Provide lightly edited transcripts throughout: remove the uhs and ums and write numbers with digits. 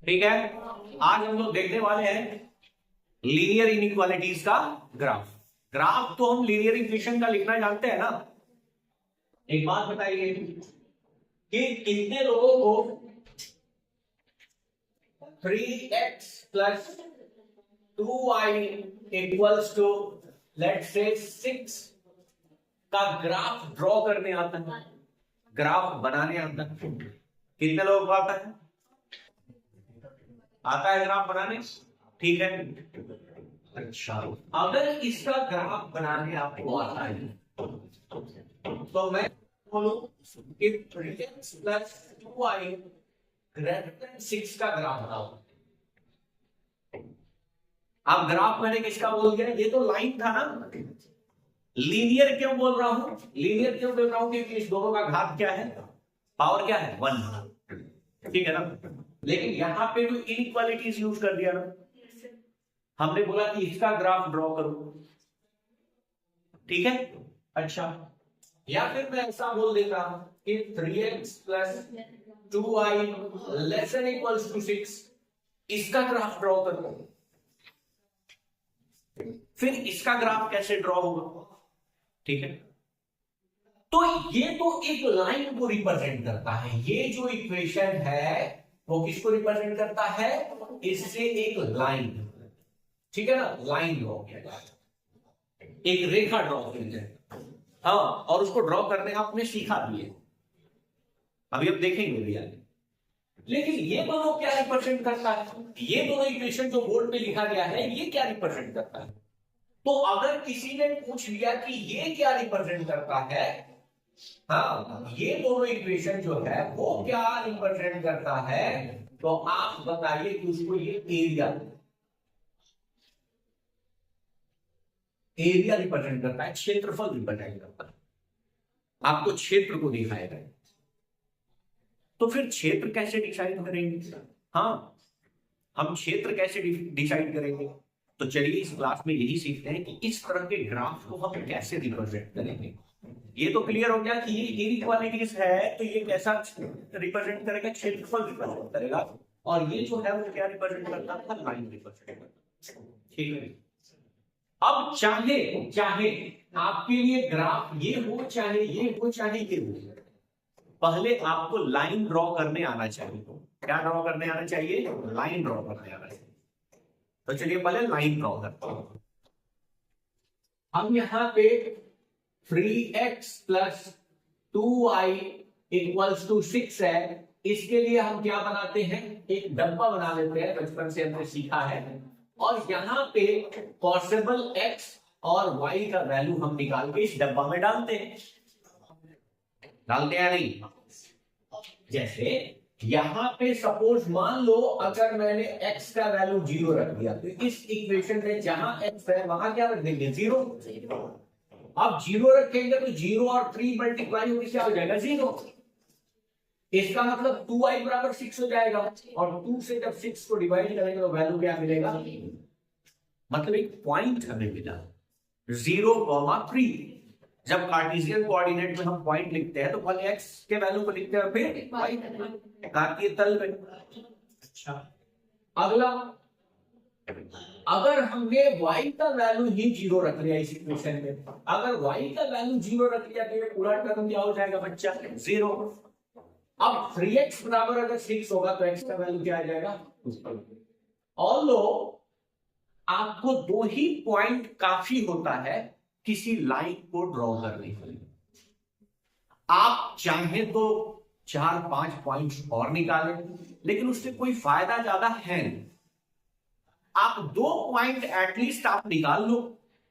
ठीक है, आज हम लोग देखने वाले हैं लीनियर इनइक्वालिटीज का ग्राफ। ग्राफ तो हम लीनियर इक्वेशन का लिखना जानते हैं ना। एक बात बताइए कि कितने लोगों को 3x plus 2y equals to let's say 6 का ग्राफ ड्रॉ करने आता है, ग्राफ बनाने आता है? कितने लोगों को आता है? आता है ग्राफ बनाने? ठीक है, अच्छा, अगर इसका ग्राफ बनाने आपको आता है तो मैं बोलूं कि 3x plus 2y greater then 6 का ग्राफ बनाओ। अब ग्राफ मैंने किसका बोल दिया? ये तो लाइन था ना। लीनियर क्यों बोल रहा हूं? लीनियर क्यों बोल रहा हूं? क्योंकि इस दोनों का घात क्या है? पावर क्या है? 1। ठीक है ना। लेकिन यहां पे भी इनइक्वालिटीज यूज कर दिया ना। हमने बोला कि इसका ग्राफ ड्रॉ करो, ठीक है। अच्छा, या फिर मैं ऐसा बोल देता हूं कि 3x plus 2y less than equals to 6, इसका ग्राफ ड्रॉ करो। फिर इसका ग्राफ कैसे ड्रॉ होगा? ठीक है, तो ये तो एक लाइन को रिप्रेजेंट करता है। ये जो इक्वेशन है वो किसको रिप्रेजेंट करता है? इससे एक लाइन, ठीक है ना, लाइन ड्रॉ किया जाए, एक रेखा ड्रॉ की जाए। हाँ, और उसको ड्रॉ करने आपने सीखा भी है, अभी हम देखेंगे भैया। लेकिन ये दोनों क्या रिप्रेजेंट करता है? ये दोनों इक्वेशन जो बोर्ड पे लिखा गया है ये क्या रिप्रेजेंट करता है? तो अगर किसी ने पूछ लिया कि ये क्या रिप्रेजेंट करता है, हाँ, ये दोनों इक्वेशन जो है वो क्या रिप्रेजेंट करता है, तो आप बताइए कि उसको ये एरिया रिप्रेजेंट करता है, क्षेत्रफल रिप्रेजेंट करता है, आपको क्षेत्र को दिखाएगा। तो फिर क्षेत्र कैसे डिसाइड करेंगे? हाँ, हम क्षेत्र कैसे डिसाइड करेंगे? तो चलिए इस क्लास में यही सीखते हैं कि इस तरह के ग्राफ को हम कैसे रिप्रेजेंट करेंगे। ये तो क्लियर हो गया कि ये इनइक्वालिटीज है, तो ये कैसा रिप्रेजेंट करेगा? क्षेत्रफल रिप्रेजेंट करेगा। और ये जो है वो क्या रिप्रेजेंट करता है? लाइन रिप्रेजेंट करता है। ठीक है, अब चाहे चाहे आपके लिए ग्राफ ये हो, चाहे ये हो, चाहे ये हो, पहले आपको लाइन ड्रॉ करने आना चाहिए। क्या ड्रॉ करने आना चाहिए? लाइन ड्रॉ करने आना चाहिए। तो चलिए पहले लाइन ड्रॉ करते हैं। हम यहां पे 3x plus 2y equals to 6 है। इसके लिए हम क्या बनाते हैं? एक डब्बा बना लेते हैं, बचपन से हमने सीखा है। और यहां पे पॉसिबल x और y का वैल्यू हम निकाल के इस डब्बा में डालते हैं। डालते हैं नहीं? जैसे यहां पे सपोज मान लो अगर मैंने x का वैल्यू 0 रख दिया, तो इस इक्वेशन में जहां x है वहां क्या रख देंगे? 0। अब 0 रखेंगे तो 0 और 3 मल्टीप्लाई होकर क्या हो जाएगा? 0। इसका मतलब 2y बराबर 6 हो जाएगा, और 2 से जब 6 को डिवाइड करेंगे तो वैल्यू क्या मिलेगा? मतलब एक पॉइंट हमें मिला 0,3। जब कार्टेशियन कोऑर्डिनेट में हम पॉइंट लिखते हैं तो पहले x के वैल्यू को लिखते हैं, फिर y कार्तीय तल में। अच्छा, अगला, अगर हमने y का वैल्यू ही 0 रख लिया इस इक्वेशन में, अगर y का वैल्यू 0 रख लिया तो ये पूरा टर्म क्या हो जाएगा बच्चा? 0। अब 3x बराबर अगर 6 होगा तो x का वैल्यू क्या आ जाएगा? ऑल्दो आपको 2 ही पॉइंट काफी होता है किसी लाइन को ड्रॉ करने के लिए। आप चाहे तो 4-5 पॉइंट्स और निकालें, लेकिन उससे कोई फायदा ज्यादा है नहीं। आप 2 पॉइंट एटलीस्ट आप निकाल लो,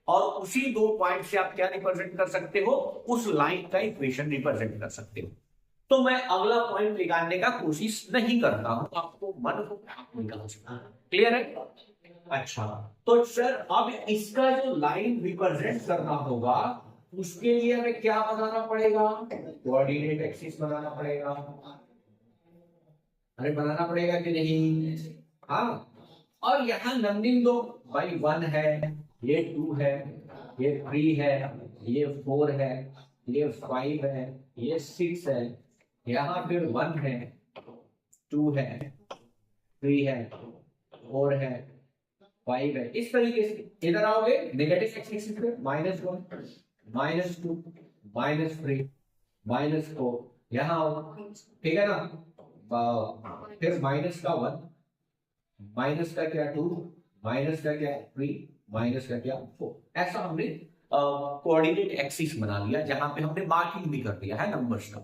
और उसी 2 पॉइंट से आप क्या रिप्रेजेंट कर सकते हो? उस लाइन का इक्वेशन रिप्रेजेंट कर सकते हो। तो मैं अगला पॉइंट निकालने का कोशिश नहीं करता हूं, आपको मन हो आप निकाल सकते हैं। क्लियर है? अच्छा, तो सर अब इसका जो लाइन रिप्रेजेंट करना होगा उसके लिए हमें क्या बनाना पड़ेगा? कोऑर्डिनेट एक्सिस बनाना पड़ेगा। अरे बनाना पड़ेगा कि नहीं? हाँ, और यहां नंबरिंग दो भाई, 1 है, ये 2 है, ये 3 है, ये 4 है, ये 5 है, ये 6 है, यहां फिर 1 है, 2 है, 3 है, 4 है, 5 है। इस तरीके से इधर आओगे नेगेटिव एक्स एक्सिस पे -1, -2, -3, -4 यहां आओ, ठीक है ना। फिर माइनस का 1, माइनस का क्या 2, माइनस का क्या 3, माइनस का क्या 4। ऐसा हमने कोऑर्डिनेट एक्सिस बना लिया जहां पे हमने मार्किंग भी कर दिया है नंबर्स का।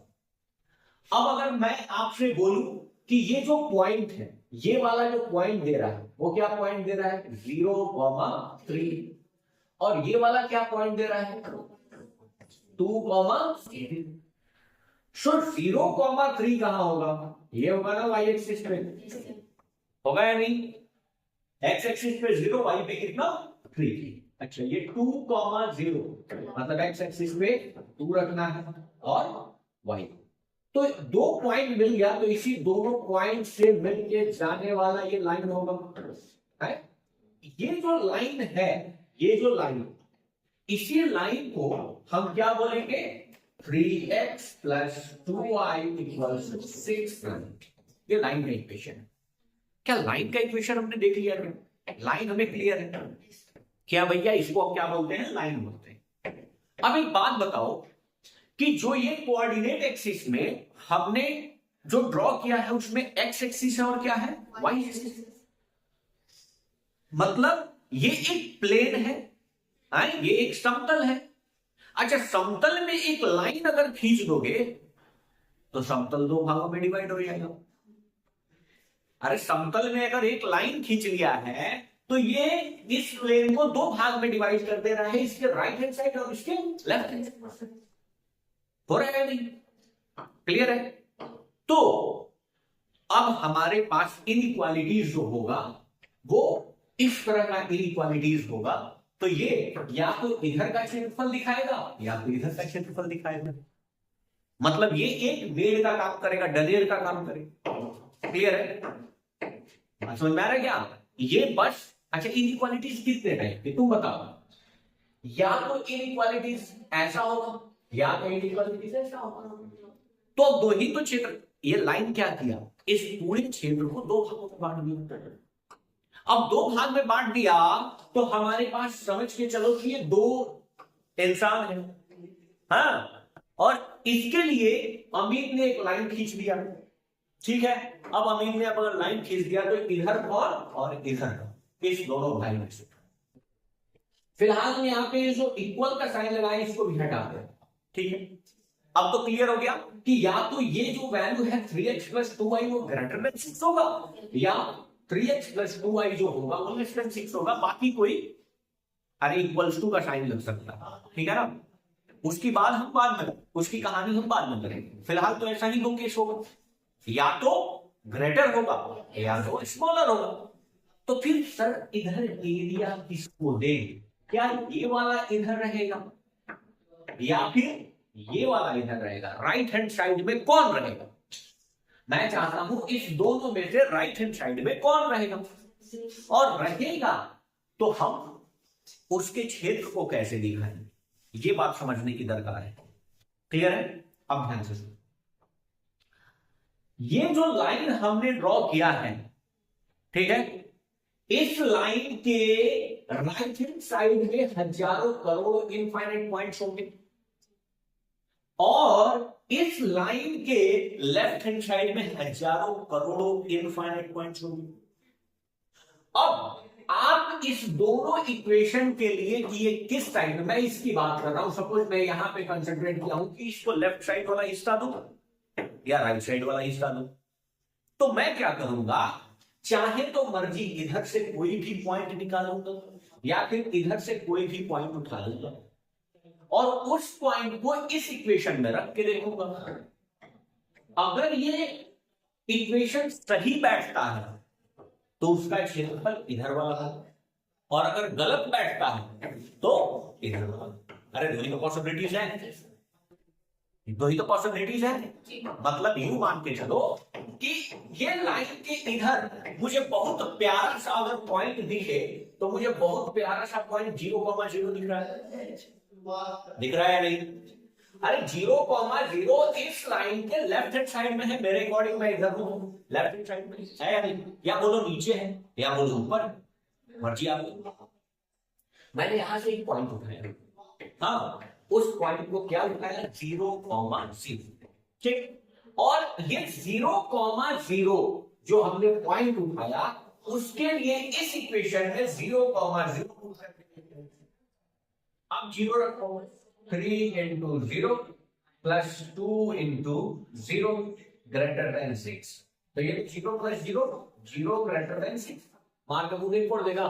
अब अगर मैं आपसे बोलूं कि ये जो पॉइंट है, ये वाला जो पॉइंट दे रहा है वो क्या पॉइंट दे रहा है 0,3, और ये वाला क्या पॉइंट दे रहा है 2,3। सो 0,3 कहां होगा, ये होगा ना वाई एक्सिस पे, होगा या नहीं। एक्स एक्सिस पे 0, वाई पे कितना 3। अच्छा ये 2,0 मतलब एक्स एक्सिस पे 2 रखना है और वाई, तो 2 पॉइंट मिल गया, तो इसी दोनों पॉइंट से मिलके जाने वाला ये लाइन होगा है। ये जो लाइन है, ये जो लाइन, इसी लाइन को हम क्या बोलेंगे 3x + 2y = 6। ये लाइन का इक्वेशन है। क्या लाइन का इक्वेशन हमने देख लिया क्या, लाइन हमें क्लियर है क्या भैया, इसको हम क्या बोलते हैं लाइन बोलते हैं। अब एक बात बताओ कि जो ये कोऑर्डिनेट एक्सिस में हमने जो ड्रॉ किया है उसमें एक्स एक्सिस है और क्या है वाई एक्सिस, मतलब ये एक प्लेन है, ये एक समतल है। अच्छा समतल में एक लाइन अगर खींच दोगे तो समतल 2 भागों में डिवाइड हो जाएगा। अरे समतल में अगर एक लाइन खींच लिया है तो ये इस प्लेन को 2 भाग में डिवाइड कर दे रहा है, इसके राइट हैंड साइड और इसके लेफ्ट हैंड साइड। हो रहा है नहीं, क्लियर है। तो अब हमारे पास इनइक्वालिटीज जो होगा वो इस तरह का इनइक्वालिटीज होगा, तो ये या तो इधर का क्षेत्रफल दिखाएगा या तो इधर का क्षेत्रफल दिखाएगा, मतलब ये एक मेड़ का काम करेगा, डनेर का काम करेगा। क्लियर है, समझ में आ रहा है क्या ये बस। अच्छा इनइक्वालिटीज कितने टाइप के तुम बताओ, या तो इनइक्वालिटीज ऐसा होगा या तो इनइक्वालिटीज ऐसा होगा, तो दो ही तो क्षेत्र, ये लाइन क्या किया इस पूरे क्षेत्र को 2 भागों में बांट दिया। अब 2 भाग में बांट दिया तो हमारे पास समझ के चलो कि ये 2 इंसान है, हाँ, और इसके लिए अमित ने एक लाइन खींच दिया, ठीक है। अब अमित ने अगर लाइन खींच दिया तो इधर और इधर इस दोनों भाई में से फिलहाल हम यहाँ पे जो इक्वल का साइन लगाए इसको भी हटा दें, ठीक है। अब तो क्लियर हो गया कि या तो ये जो वैल्यू है 3x + 2y वो ग्रेटर देन 6 होगा, या 3x + 2y जो होगा वो लेस देन 6 होगा। बाकी कोई अरे = का साइन लग सकता है, ठीक है ना। उसकी बात हम बाद में, उसकी कहानी हम बाद में करेंगे। फिलहाल तो ऐसा ही दो केस होगा, या तो ग्रेटर होगा या तो स्मॉलर होगा। तो फिर सर इधर एरिया किसको देंगे, क्या ये वाला इधर रहेगा या फिर ये वाला इधर रहेगा, राइट हैंड साइड में कौन रहेगा। मैं चाहता हूं इस दोनों में से राइट हैंड साइड में कौन रहेगा, और रहेगा तो हम उसके क्षेत्र को कैसे दिखाएंगे, ये बात समझने की दरकार है। क्लियर है। अब ध्यान से सुनो, ये जो लाइन हमने ड्रॉ किया है, ठीक है, इस लाइन के राइट हैंड साइड में हजारों करोड़ों इनफाइनाइट पॉइंट्स होंगे और इस लाइन के लेफ्ट हैंड साइड में हजारों करोड़ों इनफाइनाइट पॉइंट्स होंगे। अब आप इस दोनों इक्वेशन के लिए कि ये किस साइड में, मैं इसकी बात कर रहा हूं, सपोज मैं यहां पे कंसंट्रेट किया हूं कि इसको लेफ्ट साइड वाला हिस्सा दूं या राइट साइड वाला हिस्सा दूं, तो मैं क्या करूंगा, चाहे तो मर्जी इधर से कोई भी पॉइंट निकालूंगा या फिर इधर से कोई भी पॉइंट उठा लूंगा और उस पॉइंट को इस इक्वेशन में रख के देखूंगा। अगर ये इक्वेशन सही बैठता है तो उसका क्षेत्रफल इधर वाला है, और अगर गलत बैठता है तो इधर वाला। अरे दो ही तो पॉसिबिलिटीज है, दो ही तो पॉसिबिलिटीज है। मतलब यूं मान के चलो कि ये लाइन के इधर मुझे बहुत प्यारा सा अगर पॉइंट दिखे तो मुझे बहुत प्यारा सा पॉइंट 0,0 दिख रहा है, दिख रहा है या नहीं। अरे 0,0 इस लाइन के लेफ्ट हैंड साइड में है, मेरे अकॉर्डिंग मैं इधर हूं, लेफ्ट हैंड साइड में है या नहीं, या बोलो नीचे है या बोलो ऊपर, मर्जी आपकी। मैंने यहां से एक पॉइंट उठाया, हाँ उस पॉइंट को क्या उठाया, 0,0, ठीक। और ये 0,0 जो हमने पॉइंट उठाया उसके लिए इस इक्वेशन में 0,0 अब 0 रखो, 3 into 0 plus 2 into 0 greater than 6, तो ये 0 plus 0 0 greater than 6 मार का नहीं फोड़ देगा,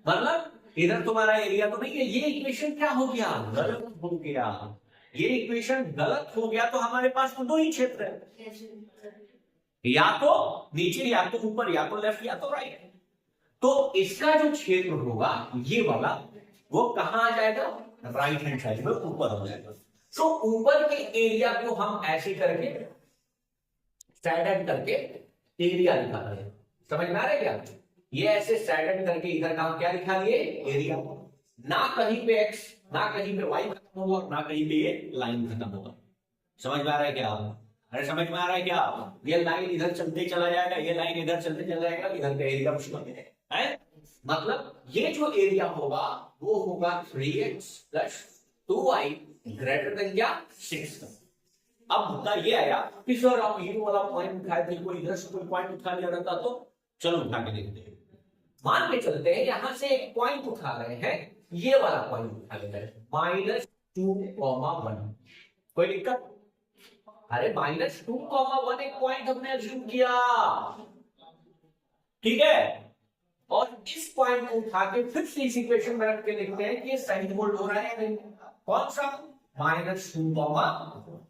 मतलब इधर तुम्हारा एरिया तो नहीं है। ये इक्वेशन क्या हो गया, गलत हो गया, ये इक्वेशन गलत हो गया। तो हमारे पास तो दो ही क्षेत्र है, या तो नीचे या तो ऊपर, या तो लेफ्ट या तो राइट। तो इसका जो क्षेत्र होगा ये वाला, वो कहां आ जाएगा, राइट हैंड साइड में ऊपर हो जाएगा। तो ऊपर के एरिया को हम ऐसे करके सैडन करके एरिया लिखा रहे हैं, समझ में आ रहा है क्या, ये ऐसे सैडन करके इधर का क्या लिखा दिए, एरिया। ना कहीं पे एक्स ना कहीं पे वाई खत्म होगा और ना कहीं पे ये लाइन खत्म होगा, समझ में आ रहा है क्या, अरे समझ में आ रहा है क्या, ये लाइन इधर चलते चला जाएगा, ये लाइन इधर चलते चला जाएगा, इधर का एरिया कुछ नहीं है, मतलब ये जो एरिया होगा वो होगा 3x plus 2y greater than क्या 6। अब मुद्दा ये आया कि सर आप ये वाला पॉइंट उठाए थे, कोई इधर से कोई पॉइंट उठा लिया रहता तो, चलो उठा के देखते हैं। मान के चलते हैं यहां से एक पॉइंट उठा रहे हैं, ये वाला पॉइंट उठा लेते हैं, -2,1, कोई दिक्कत, अरे -2,1 एक पॉइंट हमने अज्यूम किया, ठीक है। और इस पॉइंट को उठा के फिर से इस इक्वेशन में रख के देखते हैं कि ये सही होल्ड हो रहा है नहीं, कौन सा, -2,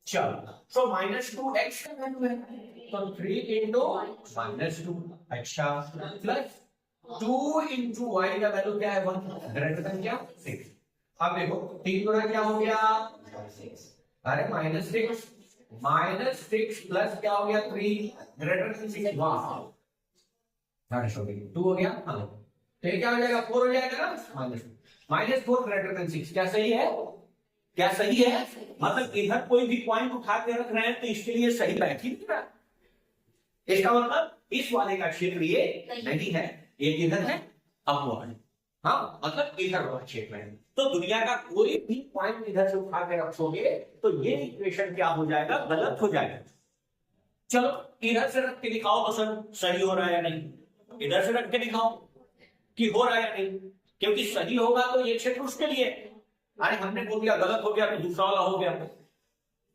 चलो तो -2x का वैल्यू है, तो 3 into -2, अच्छा, प्लस 2 into y का वैल्यू क्या है, 1 ग्रेटर देन क्या 6। अब देखो 3 गुना क्या हो गया 6, अरे -6 प्लस क्या हो गया 3 ग्रेटर देन 6, वाह 2 हो गया, हाँ तो ये क्या हो जाएगा 4 हो जाएगा ना, -4 ग्रेटर देन 6, क्या सही है, क्या सही है, मतलब इधर कोई भी पॉइंट उठा के रख रहे हैं तो इसके लिए सही बैठ ही नहीं रहा, इसका मतलब इस वाले का क्षेत्र ये नहीं है, ये किधर है अपवर्ड, हाँ मतलब इधर वाला क्षेत्र है। तो दुनिया का कोई भी पॉइंट इधर से उठा के रखोगे तो ये इक्वेशन क्या हो जाएगा, गलत हो जाएगा। चलो इधर से रख के दिखाओ तो सर सही हो रहा है या नहीं, इधर से रख के दिखाओ कि हो रहा है या नहीं, क्योंकि सही होगा तो ये क्षेत्र उसके लिए, अरे हमने बोल दिया गलत हो गया तो दूसरा वाला हो गया,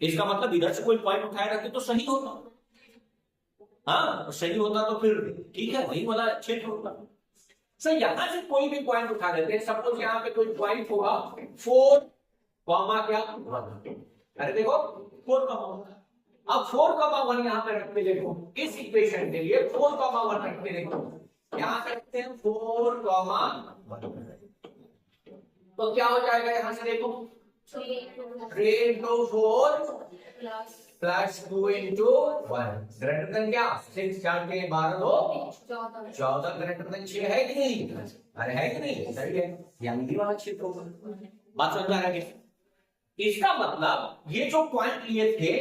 इसका मतलब इधर से कोई पॉइंट उठाए रखे तो सही होगा, हाँ सही होता तो फिर ठीक है वही वाला क्षेत्र होगा। सर यहां से कोई भी पॉइंट उठा लेते हैं, सपोज यहाँ पे कोई पॉइंट होगा 4, क्या 1, अरे देखो 4, अब 4,1 यहाँ पे रख के देखो, इस इक्वेशन के लिए 4,1 रख के देखो, यहाँ पे रखते हैं 4,1, तो क्या हो जाएगा यहां से देखो 3 into 4 plus 2 into 1 greater than क्या 6, 4 के 12 2 14 ग्रेटर देन 6 है कि नहीं, अरे है कि नहीं, सही है, यानी वाला क्षेत्र होगा, बात समझ में आ रहा है। इसका मतलब ये जो पॉइंट लिए थे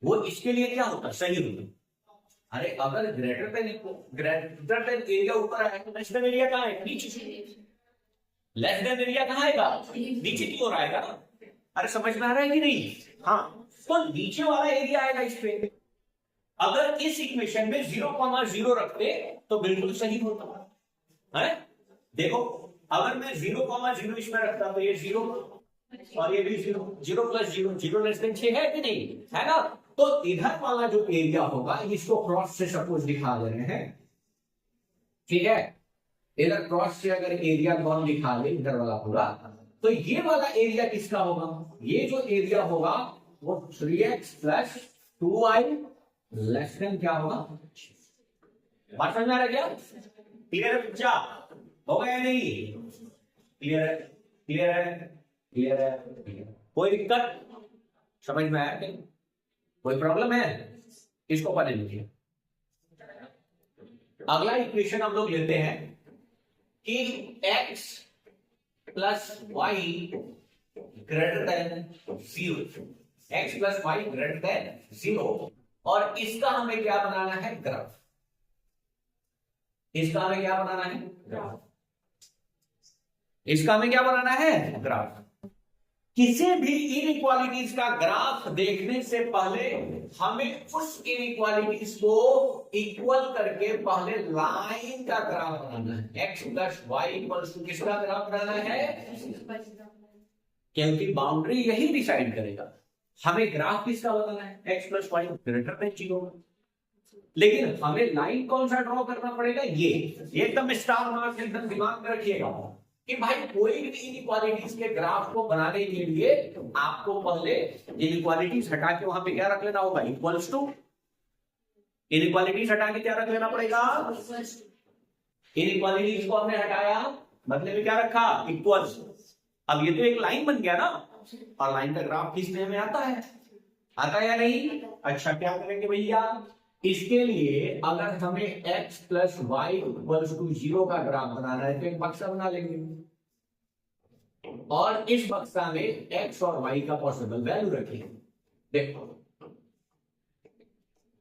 वो इसके लिए क्या होता, सही होता। अरे अगर ग्रेटर देन एरिया ऊपर है तो लेस देन एरिया कहां है, नीचे, लेस देन एरिया कहां आएगा, नीचे की ओर आएगा, अरे समझ में आ रहा है कि नहीं, हाँ तो नीचे वाला एरिया आएगा इस पे। अगर इस इक्वेशन में 0,0 रखते तो बिल्कुल सही होता है, देखो अगर मैं 0,0 इसमें रखता तो ये 0 और ये भी 0 प्लस 0 लेस देन 6 है कि नहीं, है ना। तो इधर वाला जो एरिया होगा इसको क्रॉस से सपोज दिखा दे रहे हैं, ठीक है, इधर क्रॉस से अगर एरिया कौन दिखा दे इधर वाला पूरा, तो ये वाला एरिया किसका होगा, ये जो एरिया होगा वो 3x plus 2y less then क्या होगा, बात समझ में आ रहा है क्या, क्लियर है बच्चा, हो गया नहीं, क्लियर है, क्लियर है, क्लियर है, कोई दिक्कत समझ में आया क्या, कोई प्रॉब्लम है, इसको पढ़ लीजिए। अगला इक्वेशन हम लोग लेते हैं कि x plus y greater than 0, x plus y greater than 0, और इसका हमें क्या बनाना है, ग्राफ। इसका हमें क्या बनाना है, ग्राफ। इसका हमें क्या बनाना है, ग्राफ। किसी भी इनइक्वालिटीज का ग्राफ देखने से पहले हमें उस इनइक्वालिटीज को इक्वल करके पहले लाइन का ग्राफ बनाना है। X plus y equals to किसका ग्राफ बनाना है, क्योंकि बाउंड्री यही डिसाइड करेगा हमें ग्राफ किसका बनाना है, x plus y greater than 0। लेकिन हमें लाइन कौन सा ड्रॉ करना पड़ेगा, ये एकदम स्टार मार्क एकदम दिमाग में रखिएगा कि भाई कोई भी इनइक्वालिटीज के ग्राफ को बनाने के लिए आपको पहले इनइक्वालिटीज हटा के वहां पे क्या रख लेना होगा, इक्वल्स टू। इनइक्वालिटीज हटा के क्या रख लेना पड़ेगा, इनइक्वालिटीज को हमने हटाया, बदले में क्या रखा, इक्वल्स। अब ये तो एक लाइन बन गया ना, और लाइन का ग्राफ खींचने में आता है या नहीं। अच्छा क्या करेंगे भैया, इसके लिए अगर हमें x plus y equals to 0 का ग्राफ बनाना है तो एक बक्सा बना लेंगे, और इस बक्सा में x और y का पॉसिबल वैल्यू रखेंगे। देखो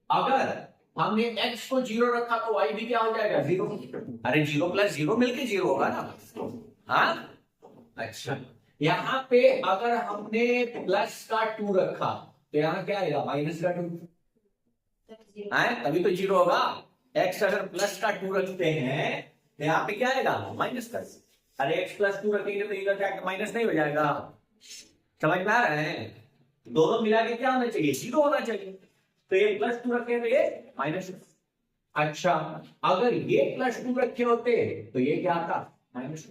अगर हमने x को 0 रखा तो y भी क्या हो जाएगा, 0। अरे 0 प्लस 0 मिलके 0 होगा ना, हाँ। अच्छा यहां पे अगर हमने प्लस का 2 रखा तो यहां क्या आएगा, माइनस का 2 है, तभी तो 0 होगा। x अगर प्लस का 2 रखते हैं तो यहाँ पे क्या आएगा, माइनस का। अरे x प्लस 2 रखेंगे तो इधर क्या माइनस नहीं हो जाएगा, समझ में आ रहा है। दोनों मिला के क्या होना चाहिए, 0 होना चाहिए। तो ये प्लस 2 रखे तो ये माइनस। अच्छा अगर ये प्लस 2 रखे होते तो ये क्या आता, माइनस।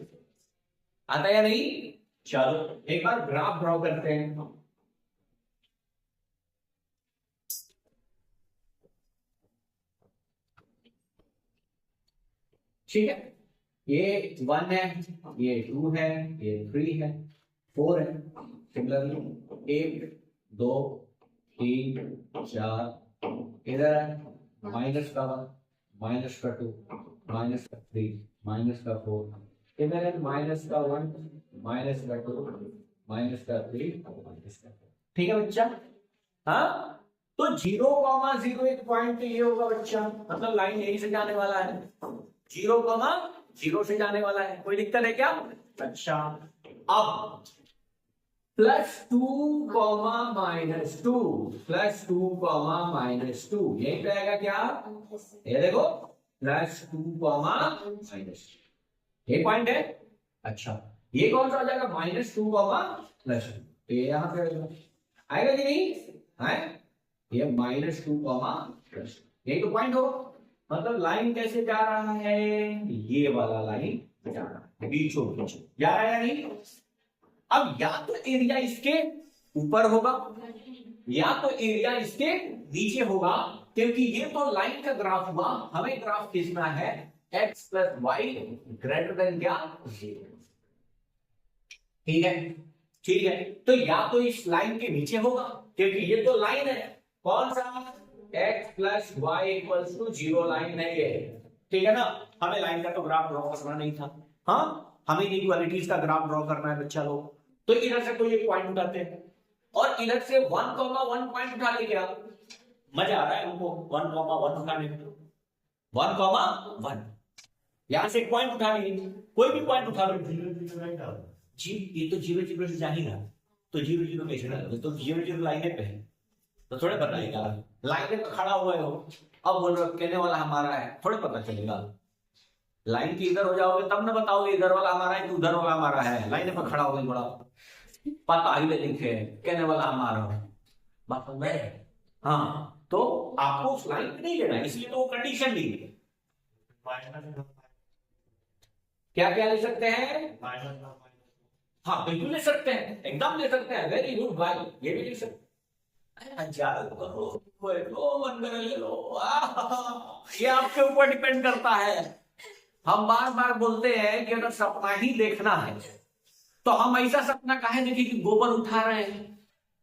आता या नहीं। चलो एक बार ग्राफ ड्रॉ करते हैं। ठीक है, ये 1 है, ये 2 है, ये 3 है, 4 है। सिमिलरली 1 2 3 4 इधर है, माइनस का 1 माइनस का 2 माइनस का 3 माइनस का 4 इधर है, माइनस का 1 माइनस का 2 माइनस का 3 माइनस का 4। ठीक है बच्चा, हाँ। तो 0,0 एक पॉइंट ये होगा बच्चा, मतलब लाइन यहीं से जाने वाला है, 0,0 से जाने वाला है। कोई दिक्कत है क्या। अच्छा अब +2, -2 +2, यही पे आएगा क्या, ये देखो +2, ये पॉइंट है। अच्छा ये कौन सा आ जाएगा, -2, +2, तो ये यहां पे आएगा कि नहीं है, ये -2, यही तो पॉइंट हो। मतलब लाइन कैसे जा रहा है, ये वाला लाइन जा रहा है, बीचों बीच जा रहा है या नहीं। अब या तो एरिया इसके ऊपर होगा या तो एरिया इसके नीचे होगा, क्योंकि ये तो लाइन का ग्राफ हुआ, हमें ग्राफ खींचना है x plus y greater than क्या, 0। ठीक है, ठीक है। तो या तो इस लाइन के नीचे होगा, क्योंकि ये तो लाइन है, कौन सा, x plus y equals to 0 line है ये। ठीक है ना, हमें लाइन का तो ग्राफ ड्रॉ करना नहीं था, हाँ हमें इनइक्वालिटीज का ग्राफ ड्रॉ करना है बच्चा लोग। तो इधर से कोई एक पॉइंट उठाते हैं और इधर से 1,1 पॉइंट उठा ले, क्या मजा आ रहा है हमको 1,1 उठाने में। 1,1 यहां से एक पॉइंट उठा लेंगे, कोई भी पॉइंट उठा लो जी, ये तो 0 0 से जा ही रहा, तो 0 0 कैसे ना, तो 0 0 लाइने पे है तो थोड़े बताएगा, लाइन पे खड़ा हुए हो अब बोल रहे कहने वाला हमारा है, थोड़े पता चलेगा। लाइन के इधर हो जाओगे तब ना बताओगे इधर वाला हमारा है कि उधर वाला हमारा है, लाइन पे खड़ा हो गई, बड़ा पता ही लिखे कहने वाला हमारा बात में। हाँ तो आपको उस लाइन पे नहीं लेना, इसलिए तो वो कंडीशन दी है। क्या क्या ले सकते हैं, हाँ बिल्कुल ले सकते हैं, एकदम ले सकते हैं, वेरी गुड भाई, ये भी ले सकते हैं। ले लो, ये आपके ऊपर डिपेंड करता है। हम बार बार बोलते हैं कि अगर सपना ही देखना है तो हम ऐसा सपना काहे देखें कि गोबर उठा रहे हैं,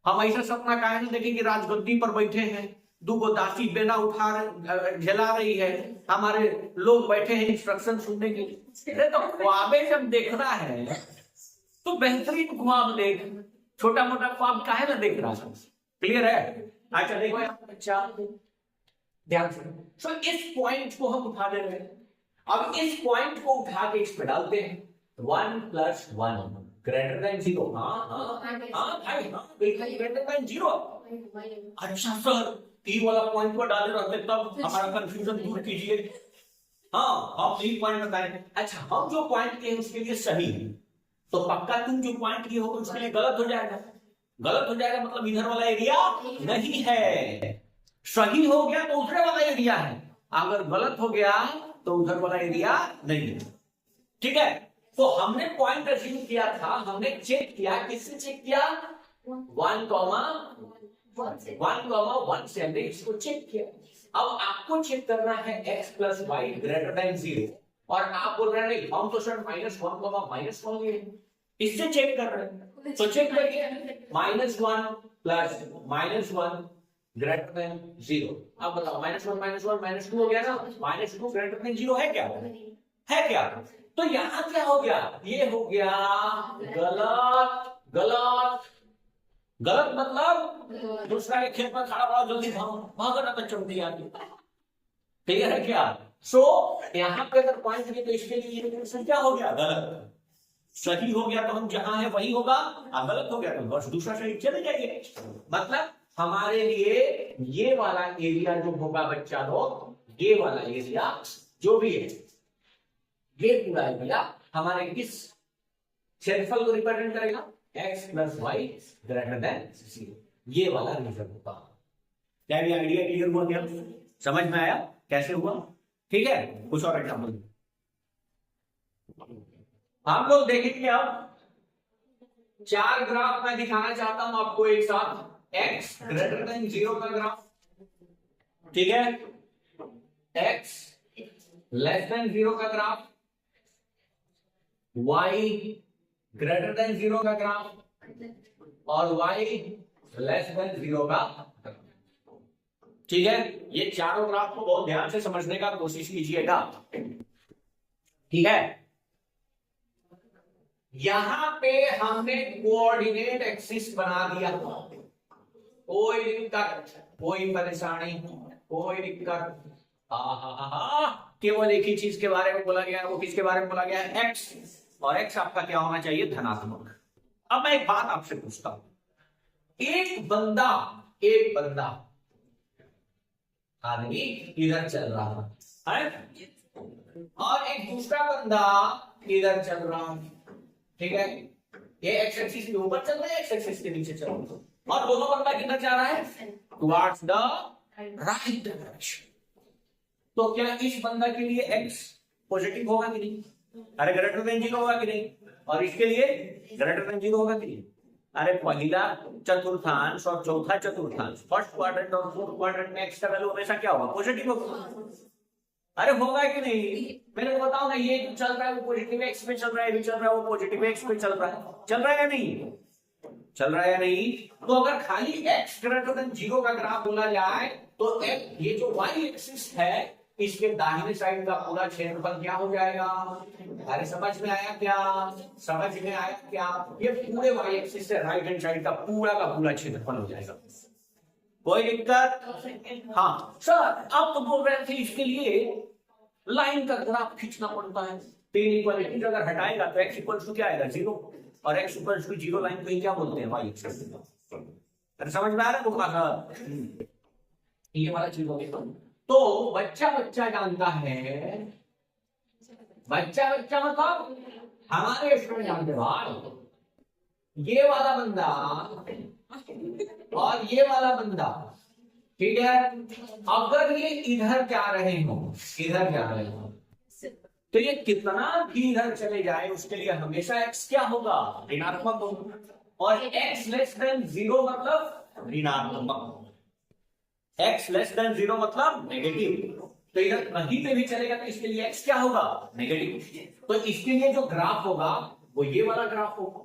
हम ऐसा सपना काहे ना देखें कि राजगद्दी पर बैठे हैं, 2 दासी बेना उठा रहे जला रही है, हमारे लोग बैठे हैं इंस्ट्रक्शन सुनने के लिए। तो ख्वाबे जब देखना है तो बेहतरीन ख्वाब देख, छोटा मोटा ख्वाब काहे ना देख रहा है। क्लियर है? अच्छा देखो यहाँ बच्चा ध्यान से, तो इस पॉइंट को हम उठा ले रहे हैं। अब इस पॉइंट को उठा के इस पे डालते हैं, 1 + 1 ग्रेटर देन 0। हाँ भाई हाँ, बिल्कुल ग्रेटर देन 0। अच्छा सर, ई वाला पॉइंट को डाले रहते तब हमारा कंफ्यूजन दूर कीजिए। हाँ हम 3 पॉइंट बताए। अच्छा हम जो पॉइंट किए उसके लिए सही है, तो पक्का तुम जो पॉइंट किए हो उसके लिए गलत हो जाएगा। गलत हो जाएगा मतलब इधर वाला एरिया नहीं है। सही हो गया तो उधर वाला एरिया है, अगर गलत हो गया तो उधर वाला एरिया नहीं है। ठीक है, तो हमने पॉइंट अज्यूम किया था, हमने चेक किया, किससे चेक किया? 1,1 से हमने इसको चेक किया। अब आपको चेक करना है x + y > 0, और आप बोल रहे हैं हम तो सर -1, -1 लिए, इससे चेक कर रहे हैं। तो चेक करिए, -1 + -1 > 0। अब बताओ -1 -1 -2 हो गया ना, -2 > 0 है क्या? है क्या? तो यहां क्या हो गया? ये हो गया गलत। गलत गलत मतलब दूसरा के खेत में खड़ा बड़ा जल्दी भागो ना, तो चमड़ी आती। क्लियर है क्या? सो यहां पे अगर पॉइंट है तो इसके लिए ये क्या हो गया? गलत। सही हो गया तो हम जहां है वही होगा, और गलत हो गया तो बस दूसरा साइड चले जाइए। मतलब हमारे लिए ये वाला एरिया जो होगा बच्चा लोग, ये वाला एरिया जो भी है, ये पूरा एरिया हमारे किस क्षेत्रफल को रिप्रेजेंट करेगा? x + y > 0। ये वाला रीजन होगा। क्या भी आइडिया क्लियर हुआ? क्या समझ में आया कैसे हुआ? ठीक है, कुछ और एग्जाम्पल हम लोग देखेंगे। अब 4 ग्राफ मैं दिखाना चाहता हूं आपको एक साथ। x > 0 का ग्राफ, ठीक है, x < 0 का ग्राफ, y > 0 का ग्राफ, और y < 0 का। ठीक है, ये चारों ग्राफ को बहुत ध्यान से समझने का कोशिश कीजिएगा। ठीक है, यहां पे हमने कोऑर्डिनेट एक्सिस बना दिया। कोई दिक्कत, कोई परेशानी, कोई दिक्कत? केवल एक ही चीज के बारे में बोला गया, वो किसके बारे में बोला गया है? एक्स, और एक्स आपका क्या होना चाहिए? धनात्मक। अब मैं एक बात आपसे पूछता हूं, एक बंदा आदमी इधर चल रहा है और एक दूसरा बंदा इधर चल रहा है। ठीक है, ये एक्स एक्सिस के ऊपर चल रहा है, एक्स एक्सिस के नीचे चल रहा है, और दोनों बंदा किधर जा रहा है? Towards the right direction. तो क्या इस बंदा के लिए x पॉजिटिव होगा कि नहीं? अरे ग्रेटर देन 0 होगा कि नहीं? और इसके लिए ग्रेटर देन 0 होगा कि नहीं? अरे पहला चतुर्थांश और चौथा चतुर्थांश, फर्स्ट क्वाड्रेंट और फोर्थ क्वाड्रेंट में x का वैल्यू हमेशा क्या होगा? पॉजिटिव होगा। अरे होगा कि नहीं? मैंने बताओ ना, ये जो चल रहा है वो पॉजिटिव x पे चल रहा है, भी चल रहा है वो पॉजिटिव x पे चल रहा है। चल रहा है या नहीं? चल रहा है या नहीं? तो अगर खाली x > 0 का ग्राफ बोला जाए तो ये जो y एक्सिस है इसके दाहिने साइड का पूरा क्षेत्रफल क्या हो जाएगा? अरे समझ में आया क्या? समझ में आया क्या? ये पूरे y एक्सिस से राइट हैंड साइड का पूरा क्षेत्रफल हो जाएगा। कोई दिक्कत? हाँ सर, आप तो बोल रहे थे इसके लिए लाइन का ग्राफ खींचना पड़ता है। तीन इक्वालिटीज अगर हटाएगा तो x = क्या आएगा? 0, और x = 0 लाइन को क्या बोलते हैं? y axis. अरे समझ में आ रहा है? ये वाला चीज हो गया। तो बच्चा जानता है, बच्चा मतलब हमारे स्टूडेंट जानते भाई, ये वाला बंदा और ये वाला बंदा, ठीक है, अगर ये इधर जा रहे हो, तो ये कितना भी इधर चले जाए उसके लिए हमेशा x क्या होगा? ऋणात्मक होगा। और x < 0 मतलब ऋणात्मक, x < 0 मतलब नेगेटिव। तो इधर कहीं पे भी चलेगा तो इसके लिए x क्या होगा? नेगेटिव। तो इसके लिए जो ग्राफ होगा वो ये वाला ग्राफ होगा।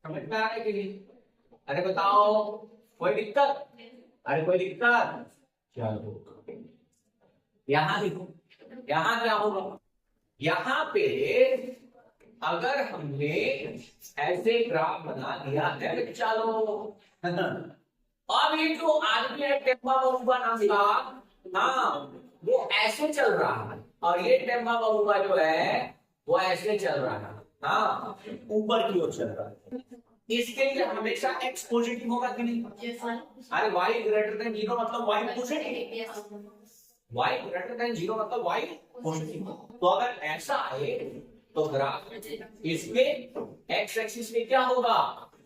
समझ में आ रहा है कि नहीं? अरे बताओ, कोई दिक्कत? अरे कोई दिक्कत? चलो यहां देखो, यहां क्या होगा? यहां पे अगर हमने ऐसे ग्राफ बना दिया है बच्चा लोग, अब ये जो आदमी है टेम्पा बबूबा नाम का, हाँ वो ऐसे चल रहा है, और ये टेम्पा बबूबा जो है वो ऐसे चल रहा है, हाँ ऊपर की ओर चल रहा है। इसके लिए हमेशा x पॉजिटिव होगा कि नहीं? अरे y ग्रेटर देन 0 मतलब y positive, y greater than 0 मतलब y पॉजिटिव। तो अगर ऐसा आए तो ग्राफ इसके x एक्सिस पे क्या होगा,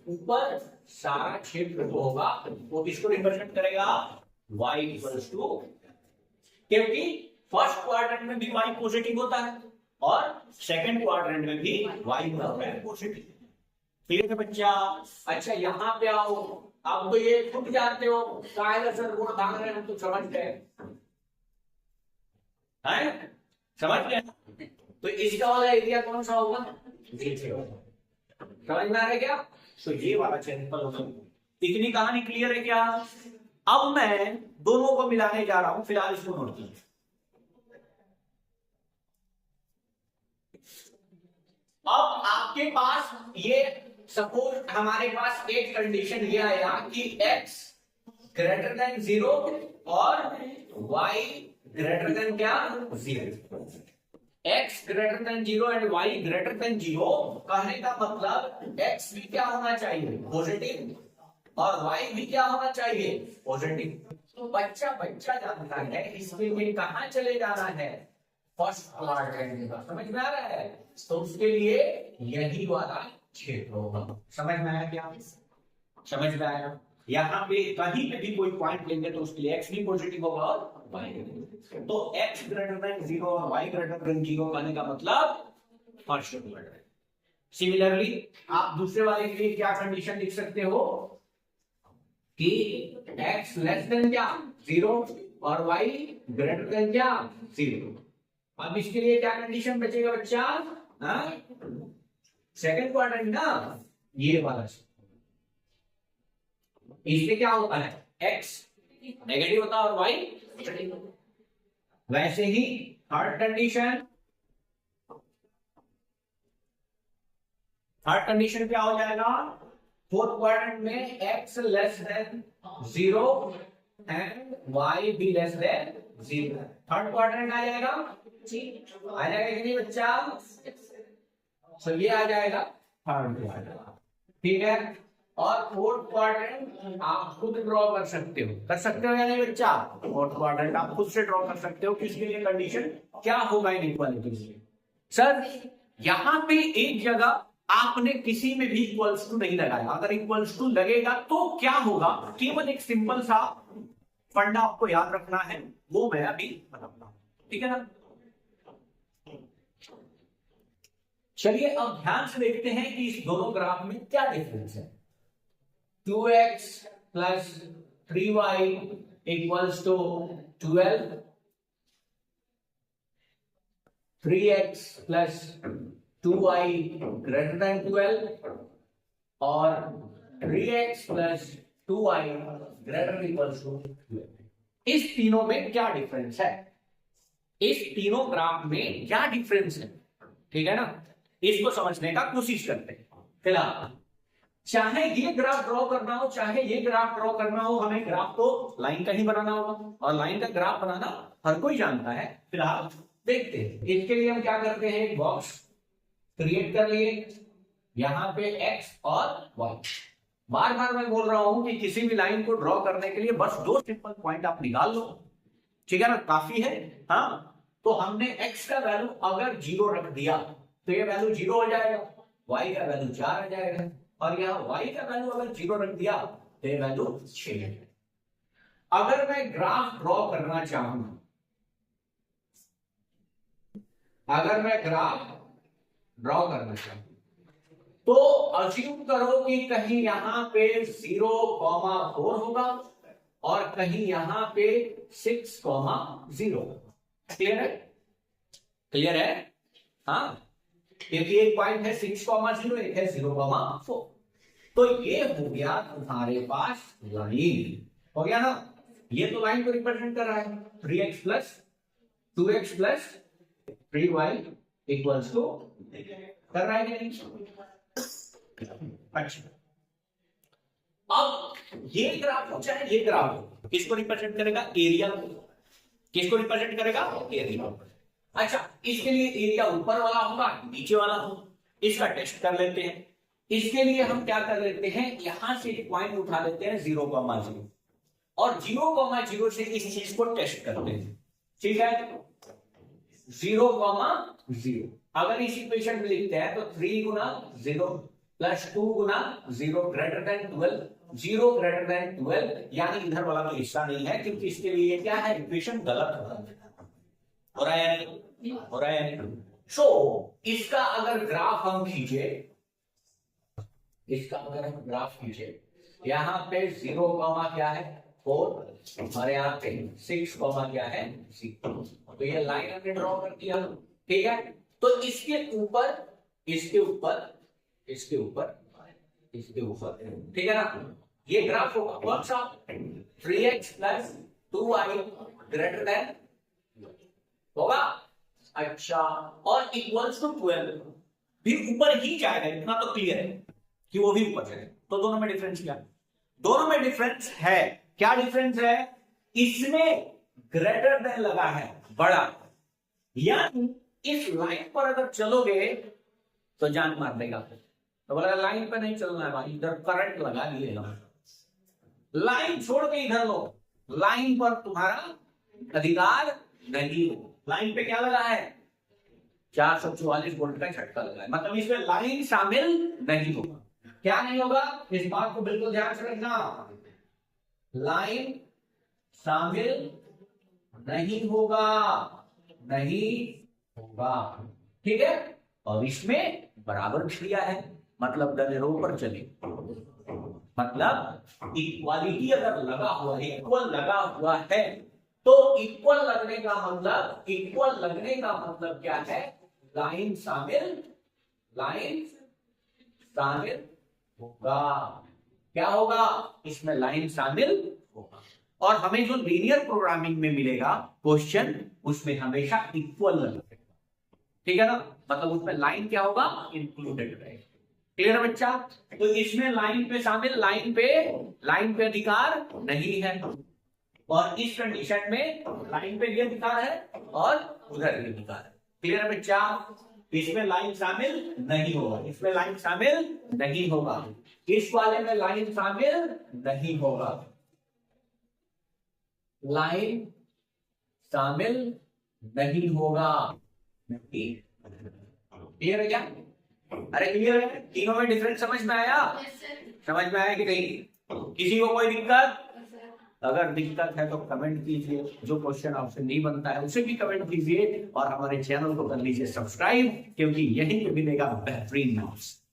ऊपर सारा क्षेत्र जो होगा वो किसको रिप्रेजेंट करेगा, y इक्वल्स टू, क्योंकि फर्स्ट क्वाड्रेंट में भी y पॉजिटिव होता है और सेकंड क्वाड्रेंट में भी y होता है पॉजिटिव। ठीक है बच्चा। अच्छा यहाँ पे आओ, अब तो ये खुद जानते हो कायला सर गुण दांग रहे हम तो समझ गए, हैं समझ गए। तो इसका वाला एरिया कौन सा होगा, समझ में आ रहा है क्या? तो ये वाला क्षेत्रफल होगा। इतनी कहानी क्लियर है क्या? अब मैं दोनों को मिलाने जा रहा हूं, फिलहाल इसको नोट कीजिए। अब आपके पास ये सपोज हमारे पास एक कंडीशन ये आया कि x ग्रेटर देन 0 और y ग्रेटर देन क्या, 0। x greater than 0 and y greater than 0 कहने का मतलब x भी क्या होना चाहिए, पॉजिटिव, और y भी क्या होना चाहिए, पॉजिटिव। तो बच्चा जानता है इसके लिए कहां चले जाना है, फर्स्ट क्वाड्रेंट में। समझ में आ रहा है? तो उसके लिए यही वाला क्षेत्र होगा। समझ में आया क्या? समझ में आया? यहाँ पे कहीं पे भी कोई पॉइंट लेंगे तो उसके लिए x भी पॉजिटिव होगा और y भी। तो x ग्रेटर देन 0 और y ग्रेटर देन 0 कहने का मतलब फर्स्ट क्वाड्रेंट। सिमिलरली आप दूसरे वाले के लिए क्या कंडीशन लिख सकते हो कि x लेस देन क्या, 0 और y ग्रेटर देन क्या, 0। अब इसके लिए क्या कंडीशन बचेगा बच्चा, सेकंड क्वाड्रेंट ना, ये वाला। इसमें क्या होता है, x नेगेटिव होता है और y पॉजिटिव। वैसे ही थर्ड कंडीशन क्या हो जाएगा, फोर्थ क्वाड्रेंट में x less than 0 and y भी लेस देन 0। थर्ड क्वाड्रेंट आ जाएगा, आ जाएगा कि नहीं बच्चा? तो ये आ जाएगा थर्ड क्वाड्रेंट, ठीक है। और फोर्थ क्वाड्रेंट आप खुद ड्रॉ कर सकते हो या नहीं बच्चा? फोर्थ क्वाड्रेंट आप खुद से ड्रॉ कर सकते हो। किसके लिए कंडीशन क्या होगा इनइक्वालिटी के लिए? सर यहाँ पे एक जगह आपने किसी में भी इक्वल्स टू नहीं लगाया, अगर इक्वल्स टू लगेगा तो क्या होगा, केवल एक सिंपल सा फंडा आपको याद रखना है, वो मैं अभी बताऊंगा, ठीक है ना। चलिए अब ध्यान से देखते हैं कि इस दोनों ग्राफ में क्या डिफरेंस है। 2x plus 3y equals to 12, 3x plus 2y greater than 12 और 3x plus 2y greater equals to 12। इस तीनों में क्या डिफरेंस है, इस तीनों ग्राफ में क्या डिफरेंस है, ठीक है ना। इसको समझने का कोशिश करते हैं। फिलहाल चाहे ये ग्राफ ड्रॉ करना हो चाहे ये ग्राफ ड्रॉ करना हो, हमें ग्राफ तो लाइन का ही बनाना होगा और लाइन का ग्राफ बनाना हर कोई जानता है। फिलहाल देखते हैं, इसके लिए हम क्या करते हैं, एक बॉक्स क्रिएट कर लिए, यहां पे x और y। बार बार मैं बोल रहा हूं कि किसी भी लाइन को ड्रॉ करने के लिए बस दो सिंपल पॉइंट आप निकाल लो, ठीक है ना, काफी है। हाँ तो हमने x का वैल्यू अगर 0 रख दिया तो ये वैल्यू 0 हो जाएगा, y का वैल्यू 4 आ जाएगा, और यहाँ y का वैल्यू अगर 0 रख दिया तो ये वैल्यू 6 है। अगर मैं ग्राफ ड्रॉ करना चाहूं, अगर मैं ग्राफ ड्रॉ करना चाहूं तो अज्यूम करो कि कहीं यहां पे 0,4 होगा और कहीं यहां पे 6,0। क्लियर है? क्लियर है? हाँ, क्योंकि एक पॉइंट है 6,0, एक है 0,4। तो ये हो गया तुम्हारे पास लाइन, हो गया ना। ये तो लाइन को रिप्रेजेंट कर रहा है, 3x plus 2x plus 3y equals to कर रहा है कि नहीं? अच्छा, अब ये ग्राफ हो चाहे ये ग्राफ हो, किसको रिप्रेजेंट करेगा? एरिया को। किसको रिप्रेजेंट करेगा? एरिया। अच्छा, इसके लिए एरिया ऊपर वाला होगा नीचे वाला होगा, इसका टेस्ट कर लेते हैं। इसके लिए हम क्या कर लेते हैं, यहां से एक पॉइंट उठा लेते हैं 0,0 और 0,0 से इस चीज को टेस्ट करते हैं। ठीक है, 0,0 अगर इस इक्वेशन में लिखते हैं तो 3 गुना 0 प्लस 2 गुना 0 ग्रेटर देन 12, 0 ग्रेटर देन 12, यानी इधर वाला तो हिस्सा नहीं है, क्योंकि इसके लिए क्या है, इक्वेशन गलत हो रहा है, हो रहा है। सो इसका अगर ग्राफ हम खींचे, इसका अगर हम ग्राफ खींचे, यहाँ पे 0, क्या है 4 और यहाँ पे 6, क्या है 6, तो ये लाइन हमने ड्रॉ कर दिया। ठीक है, तो इसके ऊपर, इसके ऊपर, इसके ऊपर, इसके ऊपर, ठीक है ना, ये ग्राफ होगा कौन सा, 3x plus 2y greater then होगा। अच्छा, और इक्वल्स टू 12 भी ऊपर ही जाएगा, इतना तो क्लियर है कि वो भी ऊपर जाएगा। तो दोनों में डिफरेंस क्या है? दोनों में डिफरेंस है, क्या डिफरेंस है? इसमें ग्रेटर देन लगा है, बड़ा, यानी इस लाइन पर अगर चलोगे तो जान मार देगा। तो बोला लाइन पे नहीं चलना है भाई, इधर करंट लगा लिए, लाइन छोड़ के इधर लो, लाइन पर तुम्हारा अधिकार नहीं हो। लाइन पे क्या लगा है, 444 वोल्ट का झटका लगा है, मतलब इसमें लाइन शामिल नहीं होगा। क्या नहीं होगा, इस बात को बिल्कुल ध्यान से रखना, लाइन शामिल नहीं होगा, नहीं होगा। ठीक है, और इसमें बराबर दिया है, मतलब डनेरो पर चले, मतलब इक्वालिटी अगर लगा हुआ है, इक्वल लगा हुआ है, तो इक्वल लगने का मतलब, इक्वल लगने का मतलब क्या है, लाइन शामिल, लाइन शामिल होगा। क्या होगा, इसमें लाइन शामिल होगा। और हमें जो लीनियर प्रोग्रामिंग में मिलेगा क्वेश्चन, उसमें हमेशा इक्वल लगेगा। ठीक है ना, मतलब उसमें लाइन क्या होगा, इंक्लूडेड रहेगा। क्लियर है बच्चा? तो इसमें लाइन पे शामिल, लाइन पे अधिकार नहीं है, और इस कंडीशन में लाइन पे ये अधिकार है और उधर ये अधिकार है। क्लियर है बच्चा? इसमें लाइन शामिल नहीं होगा, इसमें लाइन शामिल नहीं होगा, इस वाले में लाइन शामिल नहीं होगा, लाइन शामिल नहीं होगा। क्लियर है क्या? अरे क्लियर है, तीनों में डिफरेंस समझ में आया? समझ में आया कि नहीं? किसी को कोई दिक्कत? अगर दिक्कत है तो कमेंट कीजिए, जो क्वेश्चन आपसे नहीं बनता है उसे भी कमेंट कीजिए, और हमारे चैनल को कर लीजिए सब्सक्राइब, क्योंकि यही मिलेगा बेहतरीन नोट्स।